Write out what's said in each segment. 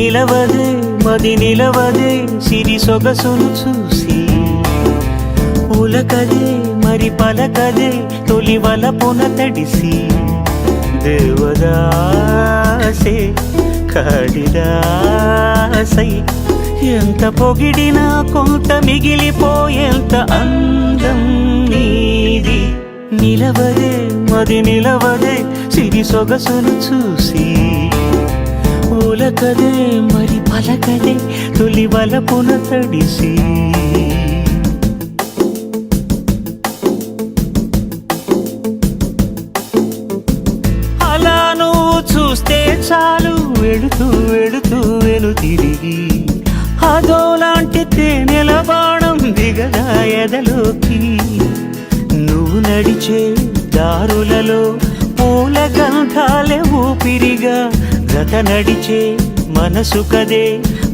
నిలవదే మది నిలవదే సిరి సొగసును చూసి ఉలకదే మరి పలకదే తొలి వలపున తడిసి దేవదాసే కాళిదాసై ఎంత పొగిడినా కొంత మిగిలిపోయేంత అందం నీది నిలవదే మది నిలవదే సిరి సొగసును చూసి ఉలకదే మరి పలకదే తొలి వలపున తడిసి అలా నువ్వు చూస్తే చాలు వెళుతూ వెళుతూ వెను తిరిగి అదోలాంటి తేనెల బాణం దిగదా ఎదలోకి నువ్వు నడిచే దారులలో పూల గంధాలే ఊపిరిగా గత నడిచే మనసు కదే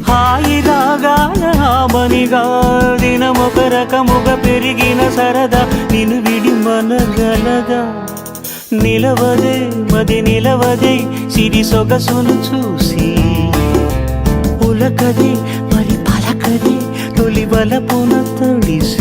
హాయి రాగాల ఆమనిగా దినమొక రకముగా పెరిగిన సరదా నిన్ను విడి మనగలదా నిలవదే మది నిలవదే సిరి సొగసును చూసి ఉలకదే మరి పలకదే తొలి వలపున తడిసి